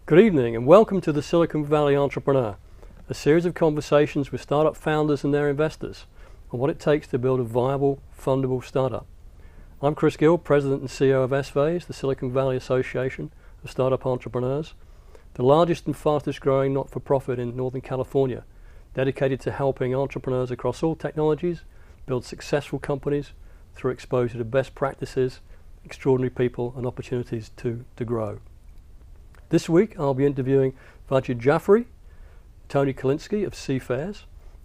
Good evening and welcome to the Silicon Valley Entrepreneur, a series of conversations with startup founders and their investors on what it takes to build a viable, fundable startup. I'm Chris Gill, President and CEO of cfares, the Silicon Valley Association of Startup Entrepreneurs, the largest and fastest growing not-for-profit in Northern California, dedicated to helping entrepreneurs across all technologies build successful companies through exposure to best practices, extraordinary people and opportunities to grow. This week I'll be interviewing Vajid Jaffrey, Tony Kalinsky of cfares,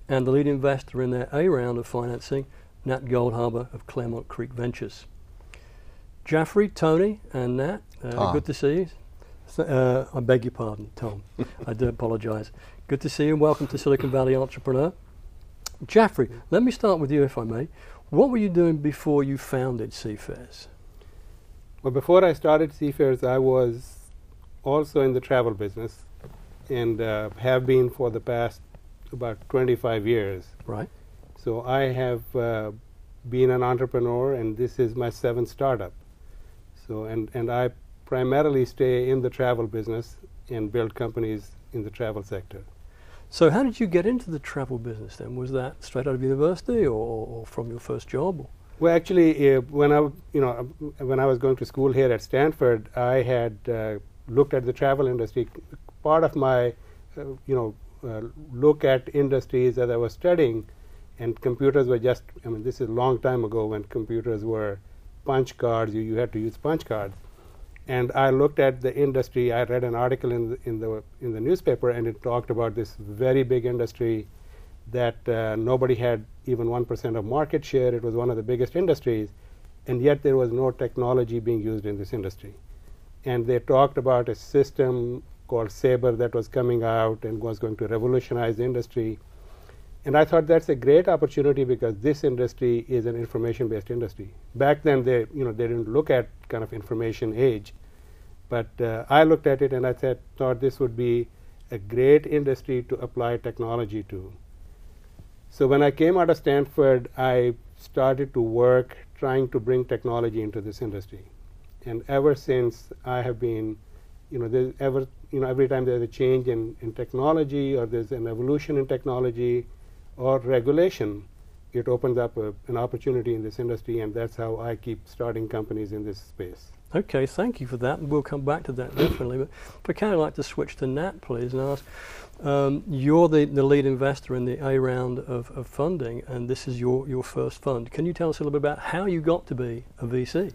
and the lead investor in their A round of financing, Nat Goldhaber of Claremont Creek Ventures. Jaffrey, Tony, and Nat, good to see you. I beg your pardon, Tom. I do apologize. Good to see you and welcome to Silicon Valley Entrepreneur. Jaffrey, let me start with you if I may. What were you doing before you founded cfares? Well, before I started cfares, I was also in the travel business and have been for the past about 25 years. Right. So I have been an entrepreneur, and this is my 7th startup. So and I primarily stay in the travel business and build companies in the travel sector. So how did you get into the travel business then? Was that straight out of university or from your first job? Or? Well, actually, when I was going to school here at Stanford, I had looked at the travel industry. Part of my look at industries that I was studying, and computers were just, this is a long time ago when computers were punch cards. You had to use punch cards. And I looked at the industry. I read an article in the newspaper, and it talked about this very big industry that nobody had even 1% of market share. It was one of the biggest industries, and yet there was no technology being used in this industry. And they talked about a system called Sabre that was coming out and was going to revolutionize the industry. And I thought that's a great opportunity because this industry is an information-based industry. Back then, they didn't look at kind of information age, but I looked at it and I thought this would be a great industry to apply technology to. So when I came out of Stanford, I started to work trying to bring technology into this industry. And ever since, I have been, every time there's a change in technology or there's an evolution in technology or regulation, it opens up an opportunity in this industry, and that's how I keep starting companies in this space. Okay, thank you for that, and we'll come back to that definitely. But I'd kind of like to switch to Nat, please, and ask, you're the lead investor in the A round of funding, and this is your first fund. Can you tell us a little bit about how you got to be a VC?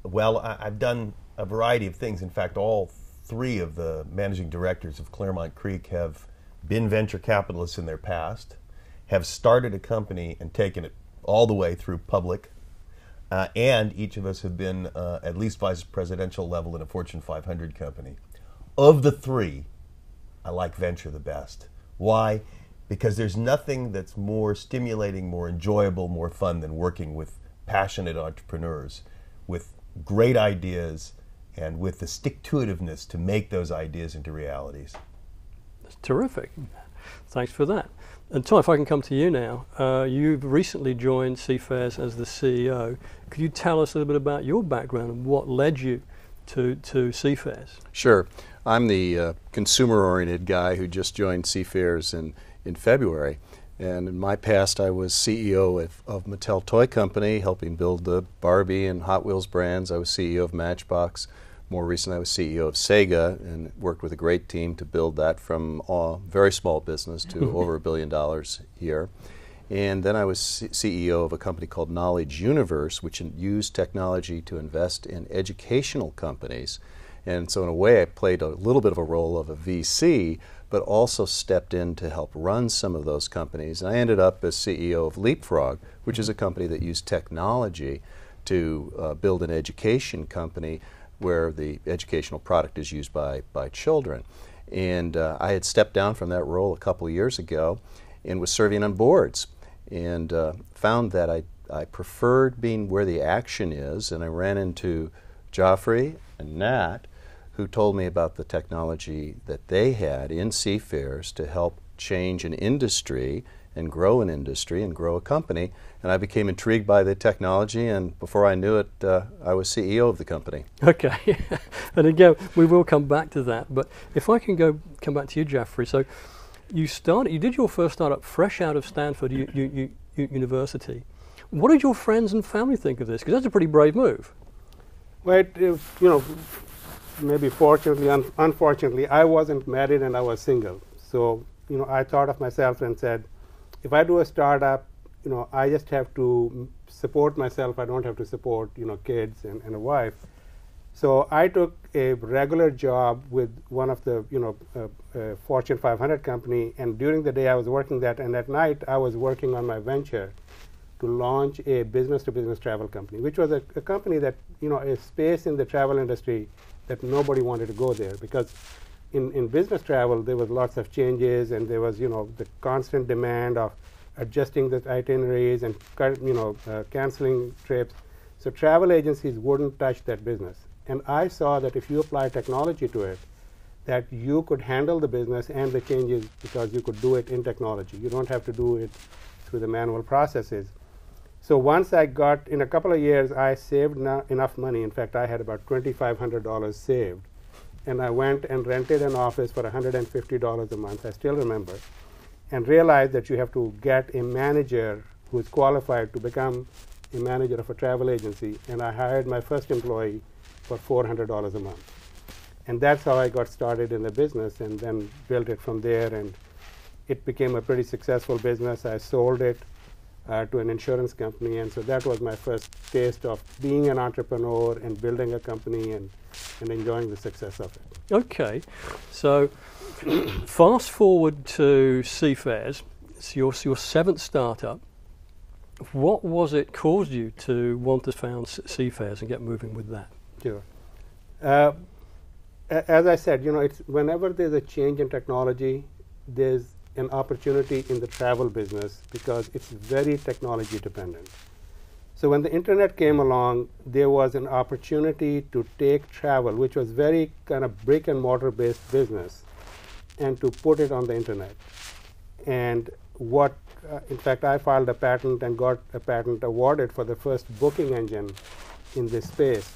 Well, I've done a variety of things. In fact, all 3 of the managing directors of Claremont Creek have been venture capitalists in their past, have started a company and taken it all the way through public, and each of us have been at least vice presidential level in a Fortune 500 company. Of the 3, I like venture the best. Why? Because there's nothing that's more stimulating, more enjoyable, more fun than working with passionate entrepreneurs with great ideas and with the stick-to-itiveness to make those ideas into realities. That's terrific. Thanks for that. And Tom, if I can come to you now, you've recently joined cfares as the CEO. Could you tell us a little bit about your background and what led you to cfares? Sure. I'm the consumer-oriented guy who just joined cfares in February. And in my past, I was CEO of Mattel Toy Company, helping build the Barbie and Hot Wheels brands. I was CEO of Matchbox. More recently, I was CEO of Sega and worked with a great team to build that from a very small business to over $1 billion a year. And then I was CEO of a company called Knowledge Universe, which used technology to invest in educational companies. And so in a way, I played a little bit of a role of a VC, but also stepped in to help run some of those companies. And I ended up as CEO of Leapfrog, which is a company that used technology to build an education company where the educational product is used by children. And I had stepped down from that role a couple of years ago and was serving on boards, and found that I preferred being where the action is, and I ran into Jaffrey and Nat, who told me about the technology that they had in cfares to help change an industry and grow an industry and grow a company. And I became intrigued by the technology, and before I knew it, I was CEO of the company. Okay, and again, we will come back to that. But if I can come back to you, Jeffrey. So you did your first startup fresh out of Stanford University. What did your friends and family think of this? Because that's a pretty brave move. Well, maybe fortunately, unfortunately, I wasn't married and I was single. So, I thought of myself and said, if I do a startup, I just have to support myself. I don't have to support, kids and a wife. So I took a regular job with one of the, Fortune 500 company, and during the day I was working that, and at night I was working on my venture to launch a business-to-business travel company, which was a company that, a space in the travel industry that nobody wanted to go there, because in business travel there was lots of changes, and there was, the constant demand of adjusting the itineraries and canceling trips. So travel agencies wouldn't touch that business. And I saw that if you apply technology to it, that you could handle the business and the changes because you could do it in technology. You don't have to do it through the manual processes. So once I got, in a couple of years, I saved enough money. In fact, I had about $2,500 saved. And I went and rented an office for $150 a month, I still remember, and realized that you have to get a manager who is qualified to become a manager of a travel agency. And I hired my first employee for $400 a month. And that's how I got started in the business, and then built it from there. And it became a pretty successful business. I sold it to an insurance company, and so that was my first taste of being an entrepreneur and building a company and enjoying the success of it. Okay, so fast forward to cfares. It's your seventh startup. What was it caused you to want to found cfares and get moving with that? Sure. As I said, it's whenever there's a change in technology, there's an opportunity in the travel business because it's very technology dependent. So when the internet came along, there was an opportunity to take travel, which was very kind of brick and mortar based business, and to put it on the internet. And in fact, I filed a patent and got a patent awarded for the first booking engine in this space.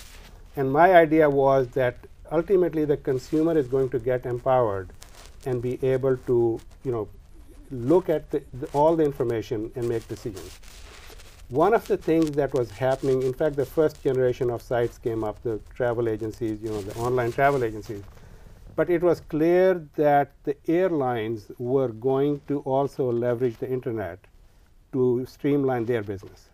And my idea was that ultimately the consumer is going to get empowered and be able to, look at all the information and make decisions. One of the things that was happening, in fact, the first generation of sites came up, the travel agencies, the online travel agencies. But it was clear that the airlines were going to also leverage the internet to streamline their business.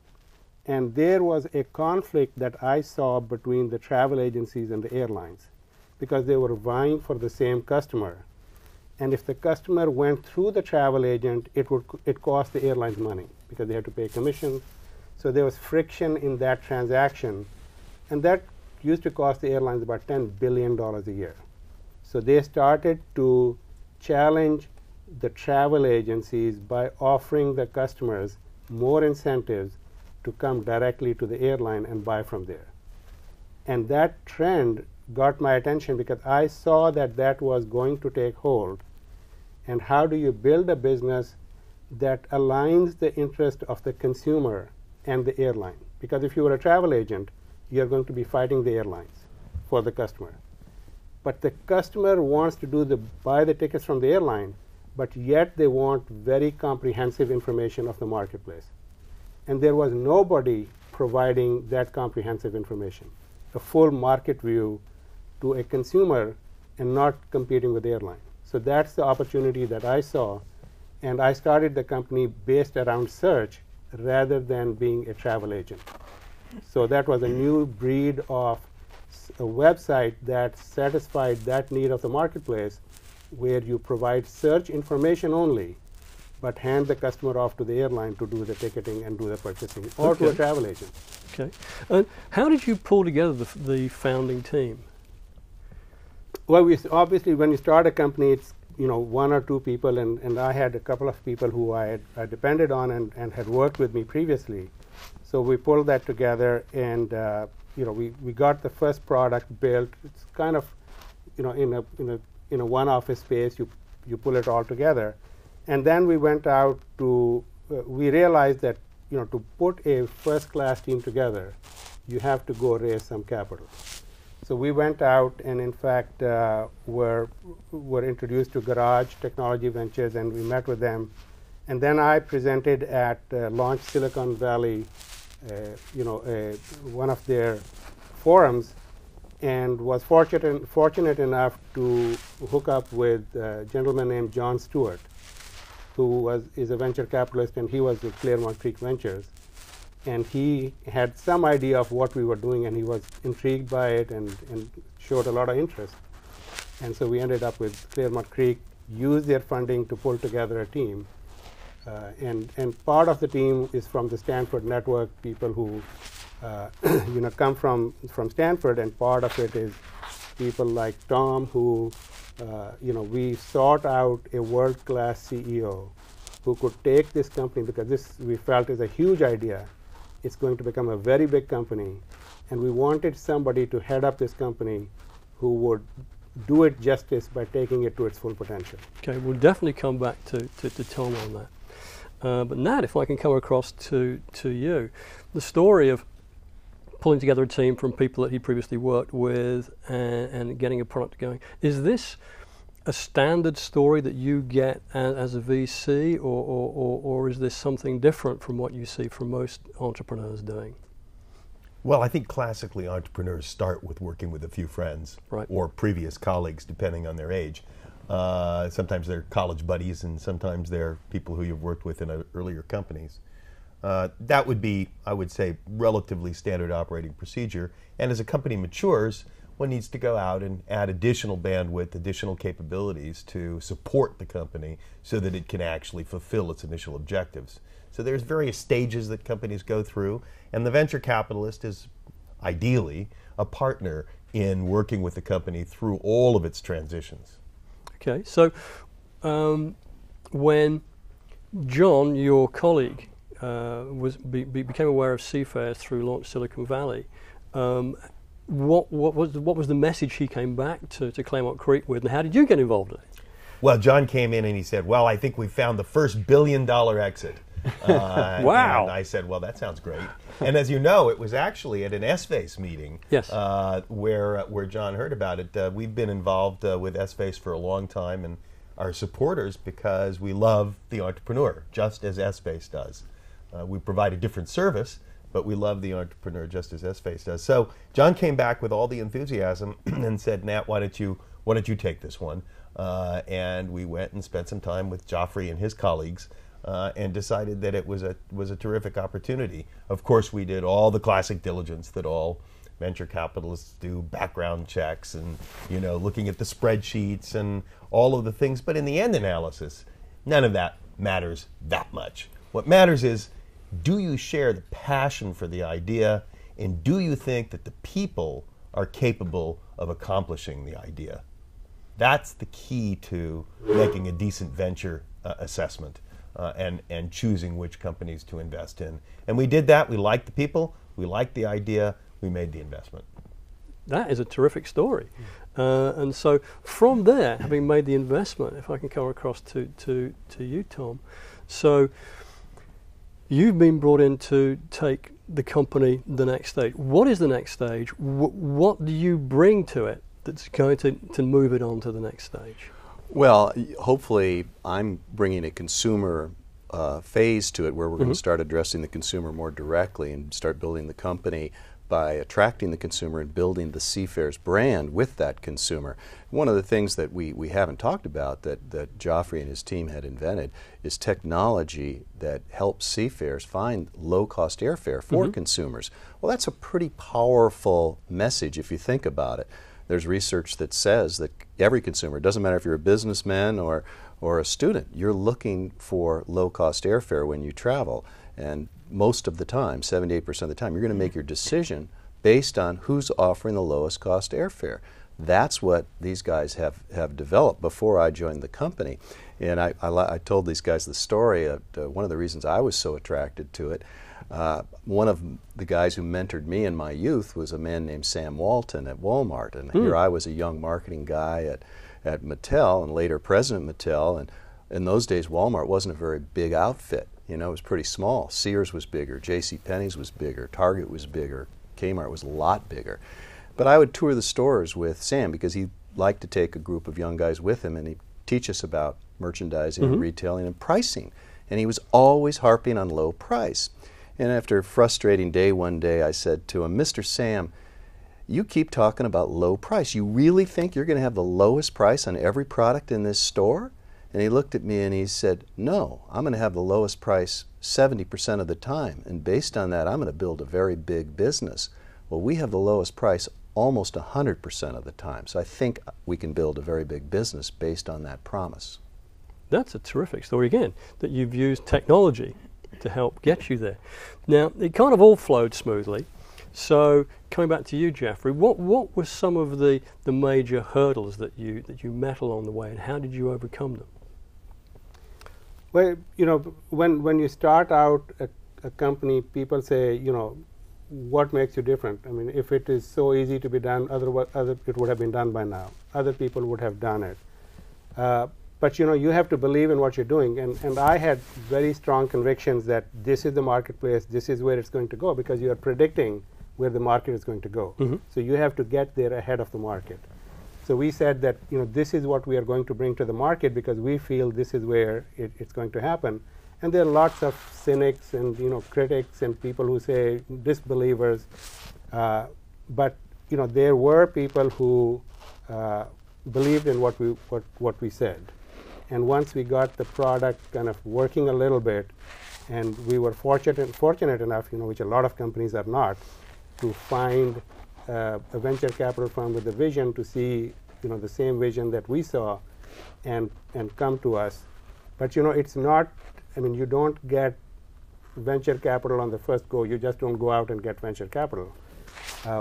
And there was a conflict that I saw between the travel agencies and the airlines, because they were vying for the same customer. And if the customer went through the travel agent, it cost the airlines money because they had to pay commission. So there was friction in that transaction, and that used to cost the airlines about $10 billion a year. So they started to challenge the travel agencies by offering the customers more incentives to come directly to the airline and buy from there. And that trend got my attention because I saw that that was going to take hold. And how do you build a business that aligns the interest of the consumer and the airline? Because if you were a travel agent, you're going to be fighting the airlines for the customer. But the customer wants to buy the tickets from the airline, but yet they want very comprehensive information of the marketplace. And there was nobody providing that comprehensive information, a full market view to a consumer and not competing with the airline. So that's the opportunity that I saw, and I started the company based around search rather than being a travel agent. So that was a new breed of a website that satisfied that need of the marketplace, where you provide search information only, but hand the customer off to the airline to do the ticketing and do the purchasing, or to a travel agent. Okay. How did you pull together the founding team? Well, obviously, when you start a company, it's one or two people, and I had a couple of people who I depended on and had worked with me previously. So we pulled that together, and we got the first product built. It's kind of in a one office space. You pull it all together, And then we went out to, we realized that, to put a first-class team together, you have to go raise some capital. So we went out and, in fact, were introduced to Garage Technology Ventures, and we met with them. And then I presented at Launch Silicon Valley, one of their forums, and was fortunate enough to hook up with a gentleman named John Stewart, who is a venture capitalist, and he was with Claremont Creek Ventures. And he had some idea of what we were doing, and he was intrigued by it and showed a lot of interest. And so we ended up with Claremont Creek, used their funding to pull together a team. And part of the team is from the Stanford network, people who come from Stanford, and part of it is people like Tom, who we sought out a world-class CEO who could take this company, because this we felt is a huge idea. It's going to become a very big company, and we wanted somebody to head up this company who would do it justice by taking it to its full potential. Okay, we'll definitely come back to Tom on that. But Nat, if I can come across to you, the story of pulling together a team from people that he previously worked with and getting a product going, is this a standard story that you get as a VC, or is this something different from what you see from most entrepreneurs doing? Well, I think classically entrepreneurs start with working with a few friends, right, or previous colleagues, depending on their age. Sometimes they're college buddies, and sometimes they're people who you've worked with in earlier companies. That would be, I would say, relatively standard operating procedure. And as a company matures, one needs to go out and add additional bandwidth, additional capabilities to support the company so that it can actually fulfill its initial objectives. So there's various stages that companies go through, and the venture capitalist is ideally a partner in working with the company through all of its transitions. Okay, so when John, your colleague, became aware of cfares through Launch Silicon Valley, what was the message he came back to Claremont Creek with, and how did you get involved in it? Well, John came in and he said, well, I think we found the first $1 billion exit. Wow. And I said, well, that sounds great. And as you know, it was actually at an SFACE meeting, yes, where John heard about it. We've been involved with SFACE for a long time and are supporters because we love the entrepreneur, just as SFACE does. We provide a different service, but we love the entrepreneur just as SFACE does. So John came back with all the enthusiasm and said, Nat, why don't you take this one? And we went and spent some time with Joffrey and his colleagues, and decided that it was a terrific opportunity. Of course, we did all the classic diligence that all venture capitalists do, background checks and looking at the spreadsheets and all of the things. But in the end analysis, none of that matters that much. What matters is, do you share the passion for the idea, and do you think that the people are capable of accomplishing the idea? That's the key to making a decent venture assessment. And choosing which companies to invest in. And we did that. We liked the people. We liked the idea. We made the investment. That is a terrific story. And so from there, having made the investment, if I can come across to you, Tom. So you've been brought in to take the company the next stage. What is the next stage? What do you bring to it that's going to move it on to the next stage? Well, hopefully I'm bringing a consumer phase to it where we're going to start addressing the consumer more directly and start building the company by attracting the consumer and building the cfares brand with that consumer. One of the things that we haven't talked about that Joffrey and his team had invented is technology that helps cfares find low-cost airfare for consumers. Well, that's a pretty powerful message if you think about it. There's research that says that every consumer, it doesn't matter if you're a businessman or a student, you're looking for low-cost airfare when you travel. And most of the time, 78% of the time, you're going to make your decision based on who's offering the lowest cost airfare. That's what these guys have developed before I joined the company. And I told these guys the story. One of the reasons I was so attracted to it, one of the guys who mentored me in my youth was a man named Sam Walton at Walmart. And here I was a young marketing guy at Mattel and later president of Mattel. And In those days, Walmart wasn't a very big outfit. You know, it was pretty small. Sears was bigger, JCPenney's was bigger, Target was bigger, Kmart was a lot bigger. But I would tour the stores with Sam because he liked to take a group of young guys with him and he'd teach us about merchandising and retailing and pricing. And he was always harping on low price. And after a frustrating day one day, I said to him, Mr. Sam, you keep talking about low price. You really think you're going to have the lowest price on every product in this store? And he looked at me and he said, no, I'm going to have the lowest price 70% of the time. And based on that, I'm going to build a very big business. Well, we have the lowest price almost 100% of the time. So I think we can build a very big business based on that promise. That's a terrific story again, that you've used technology to help get you there. Now, it kind of all flowed smoothly. So coming back to you, Jeffrey, what were some of the major hurdles that you met along the way, and how did you overcome them? Well, you know, when you start out a company, people say, you know, what makes you different? I mean, if it is so easy to be done, it would have been done by now. Other people would have done it. But you know, you have to believe in what you're doing. And I had very strong convictions that this is the marketplace, this is where it's going to go, because you are predicting where the market is going to go. So you have to get there ahead of the market. So we said that, you know, this is what we are going to bring to the market because we feel this is where it's going to happen. And there are lots of cynics and, you know, critics and people who say disbelievers. But, you know, there were people who believed in what we said. And once we got the product kind of working a little bit, and we were fortunate enough, you know, which a lot of companies are not, to find a venture capital firm with a vision to see, you know, the same vision that we saw, and come to us. But you know, it's not. I mean, you don't get venture capital on the first go. You just don't go out and get venture capital.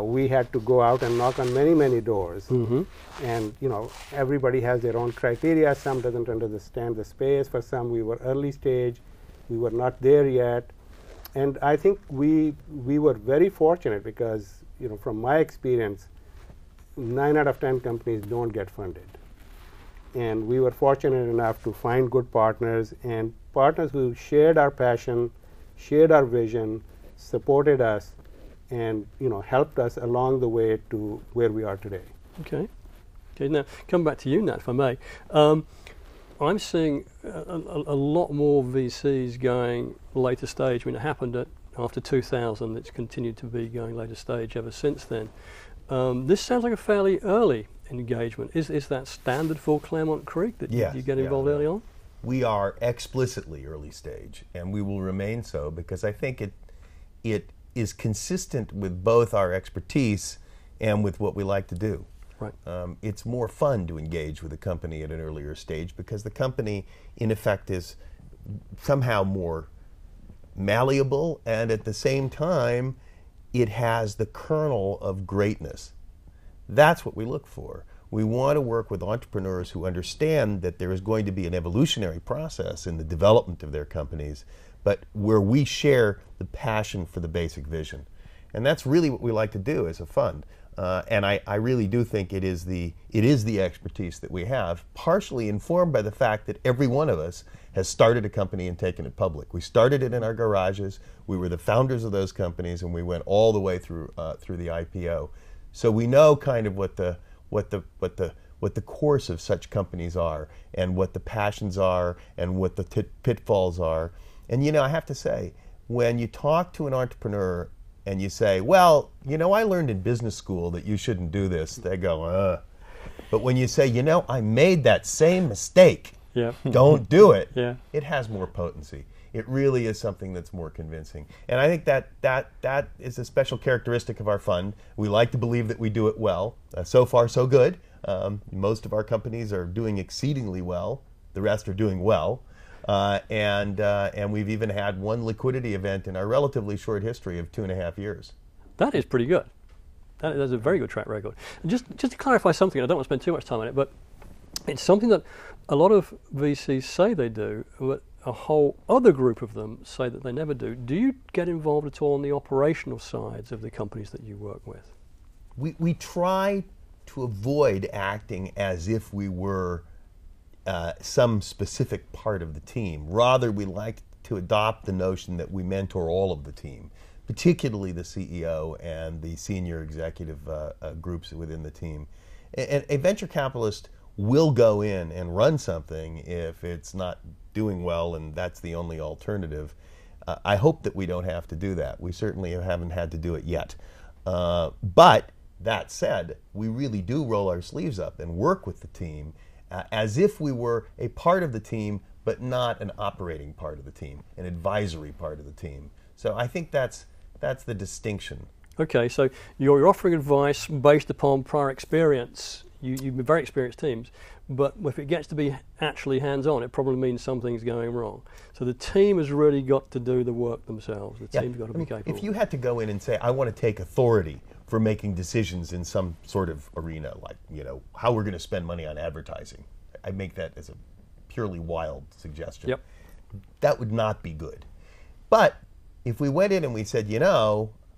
We had to go out and knock on many doors, and you know, everybody has their own criteria. Some doesn't understand the space. For some, we were early stage. We were not there yet, and I think we were very fortunate because, you know, from my experience, 9 out of 10 companies don't get funded. And we were fortunate enough to find good partners, and partners who shared our passion, shared our vision, supported us, and, you know, helped us along the way to where we are today. Okay. Now, come back to you, Nat, if I may. I'm seeing a lot more VCs going later stage. I mean, it happened after 2000. It's continued to be going later stage ever since then. This sounds like a fairly early engagement. Is that standard for Claremont Creek, that yes, you get involved early on? We are explicitly early stage, and we will remain so because I think it is consistent with both our expertise and with what we like to do. Right. It's more fun to engage with a company at an earlier stage because the company, in effect, is somehow more malleable, and at the same time, it has the kernel of greatness. That's what we look for. We want to work with entrepreneurs who understand that there is going to be an evolutionary process in the development of their companies, but where we share the passion for the basic vision. And that's really what we like to do as a fund. And I really do think it is the expertise that we have, partially informed by the fact that every one of us has started a company and taken it public. We started it in our garages. We were the founders of those companies, and we went all the way through the IPO. So we know kind of what the course of such companies are, and what the passions are, and what the pitfalls are. And you know, I have to say, when you talk to an entrepreneur and you say, well, you know, I learned in business school that you shouldn't do this, they go, But when you say, you know, I made that same mistake, don't do it, it has more potency. It really is something that's more convincing. And I think that is a special characteristic of our fund. We like to believe that we do it well. So far, so good. Most of our companies are doing exceedingly well. The rest are doing well. And we've even had one liquidity event in our relatively short history of 2.5 years. That is pretty good. That's a very good track record. Just to clarify something, I don't want to spend too much time on it, but it's something that a lot of VCs say they do, but a whole other group of them say that they never do. Do you get involved at all on the operational sides of the companies that you work with? We try to avoid acting as if we were some specific part of the team. Rather, we like to adopt the notion that we mentor all of the team, particularly the CEO and the senior executive groups within the team. And a venture capitalist will go in and run something if it's not doing well and that's the only alternative. I hope that we don't have to do that. We certainly haven't had to do it yet. But that said, we really do roll our sleeves up and work with the team as if we were a part of the team, but not an operating part of the team, an advisory part of the team. So I think that's the distinction. Okay, so you're offering advice based upon prior experience. You've been very experienced teams, but if it gets to be actually hands-on, it probably means something's going wrong. So the team has really got to do the work themselves. The team's got to be capable. If you had to go in and say, I want to take authority for making decisions in some sort of arena, like how we're going to spend money on advertising, I make that as a purely wild suggestion. Yep. That would not be good. But if we went in and we said,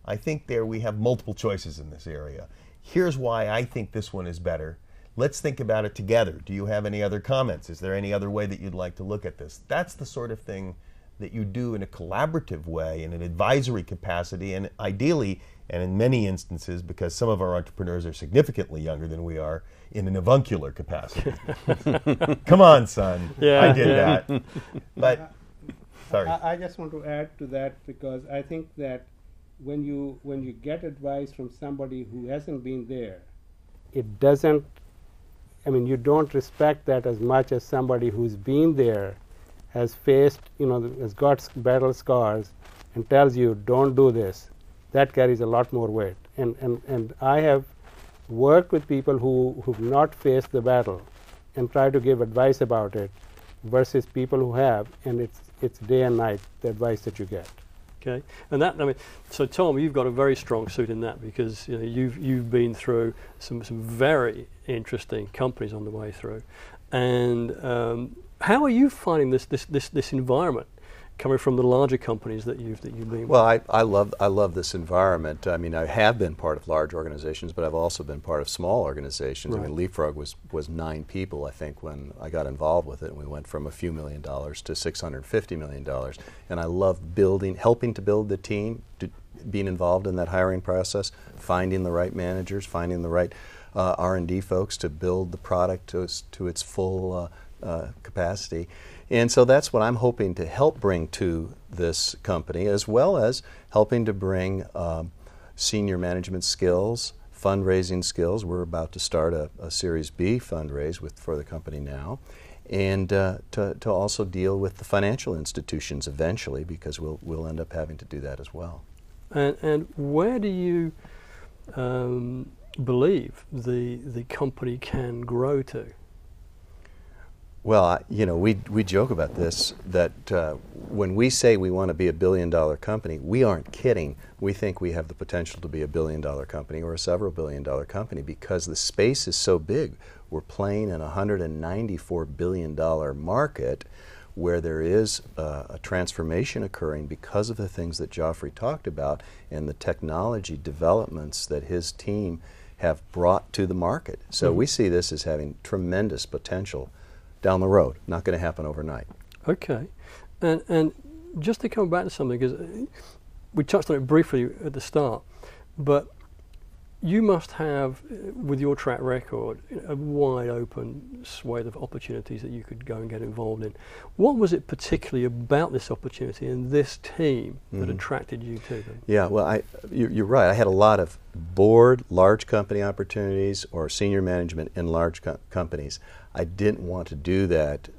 I think we have multiple choices in this area. Here's why I think this one is better. Let's think about it together. Do you have any other comments? Is there any other way that you'd like to look at this? That's the sort of thing that you do in a collaborative way, in an advisory capacity, and ideally, and in many instances, because some of our entrepreneurs are significantly younger than we are, in an avuncular capacity. Come on, son. Yeah, I did that. But, sorry. I just want to add to that, because I think that when you get advice from somebody who hasn't been there, it doesn't, you don't respect that as much as somebody who's been there, has faced, has got battle scars, and tells you, don't do this. That carries a lot more weight. And I have worked with people who've not faced the battle and try to give advice about it, versus people who have, and it's day and night, the advice that you get. Okay, and so Tom, you've got a very strong suit in that, because you've been through some very interesting companies on the way through, and how are you finding this environment coming from the larger companies that you've been with? Well, I love this environment. I have been part of large organizations, but I've also been part of small organizations. Right. Leapfrog was 9 people, I think, when I got involved with it, and we went from a few $1 million to $650 million. And I love helping to build the team, being involved in that hiring process, finding the right managers, finding the right R&D folks to build the product to its full capacity. And so that's what I'm hoping to help bring to this company, as well as helping to bring senior management skills, fundraising skills. We're about to start a Series B fundraise for the company now, and to also deal with the financial institutions eventually, because we'll end up having to do that as well. And where do you believe the company can grow to? Well, we joke about this, that when we say we want to be $1 billion company, we aren't kidding. We think we have the potential to be $1 billion company or a several $billion company, because the space is so big. We're playing in a $194 billion market where there is a transformation occurring because of the things that Joffrey talked about and the technology developments that his team have brought to the market. So we see this as having tremendous potential down the road. Not going to happen overnight. Okay, and just to come back to something, because we touched on it briefly at the start, but you must have, with your track record, a wide open swathe of opportunities that you could go and get involved in. What was it particularly about this opportunity and this team that attracted you to them? Yeah, well, you're right. I had a lot of large company opportunities or senior management in large companies. I didn't want to do that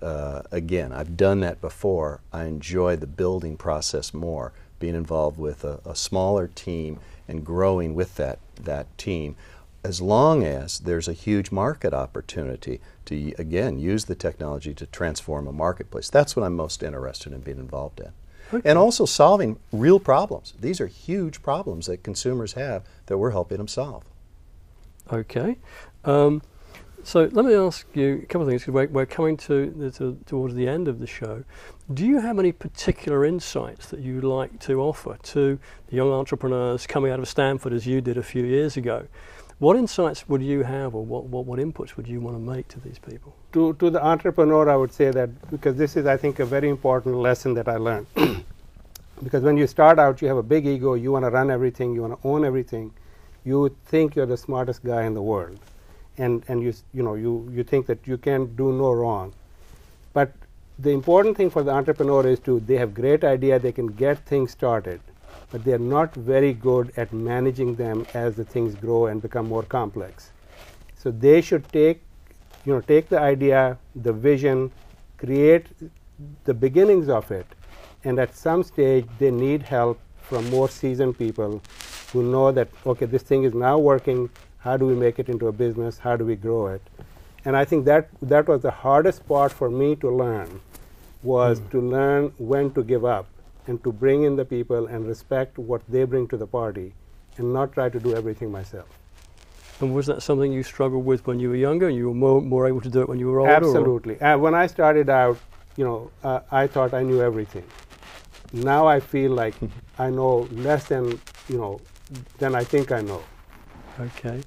again. I've done that before. I enjoy the building process more, being involved with a smaller team and growing with that team, as long as there's a huge market opportunity to, again, use the technology to transform a marketplace. That's what I'm most interested in being involved in. Okay. And also solving real problems. These are huge problems that consumers have that we're helping them solve. Okay. So let me ask you a couple of things, because we're coming towards the end of the show. Do you have any particular insights that you'd like to offer to the young entrepreneurs coming out of Stanford, as you did a few years ago? What insights would you have, or what inputs would you want to make to these people? To the entrepreneur, I would say that, because this is, I think, a very important lesson that I learned. Because when you start out, you have a big ego, you want to run everything, you want to own everything, you think you're the smartest guy in the world. And you think that you can't do no wrong. But the important thing for the entrepreneur is they have great idea, they can get things started, but they're not very good at managing them as the things grow and become more complex. So they should take the idea, the vision, create the beginnings of it, and at some stage they need help from more seasoned people who know that, okay, this thing is now working. How do we make it into a business? How do we grow it? And I think that was the hardest part for me to learn, was to learn when to give up and to bring in the people and respect what they bring to the party and not try to do everything myself. And was that something you struggled with when you were younger, and you were more able to do it when you were older? Absolutely. When I started out, I thought I knew everything. Now I feel like I know less than I think I know. Okay.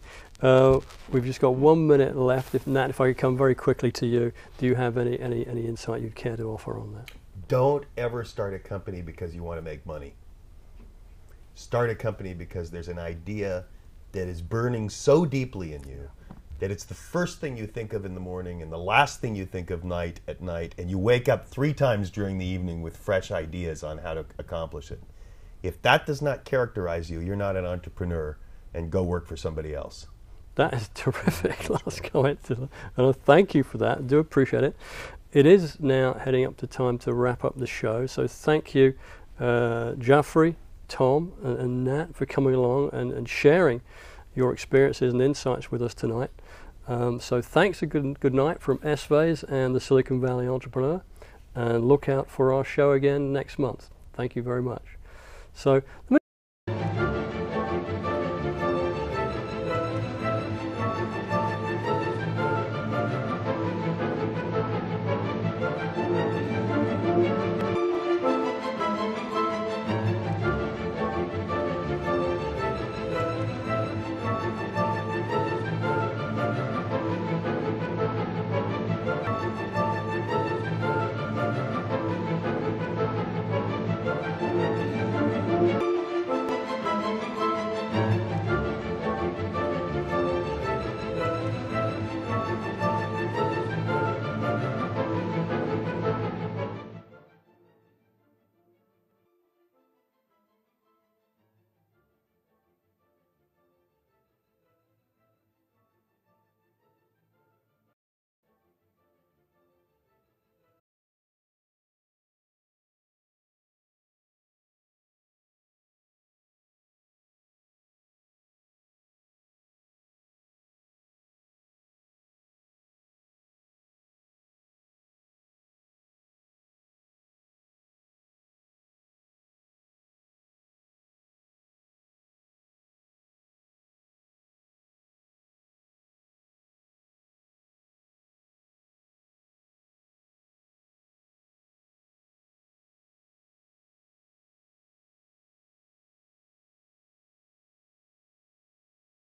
We've just got 1 minute left. If I could come very quickly to you, do you have any insight you'd care to offer on that? Don't ever start a company because you want to make money. Start a company because there's an idea that is burning so deeply in you that it's the first thing you think of in the morning and the last thing you think of at night, and you wake up 3 times during the evening with fresh ideas on how to accomplish it. If that does not characterize you, you're not an entrepreneur, and go work for somebody else. That is terrific last comment. And I thank you for that. I do appreciate it. It is now heading up to time to wrap up the show. So thank you, Jaffrey, Tom, and Nat, for coming along and sharing your experiences and insights with us tonight. So thanks, a good night from SFAs and the Silicon Valley Entrepreneur. And look out for our show again next month. Thank you very much. So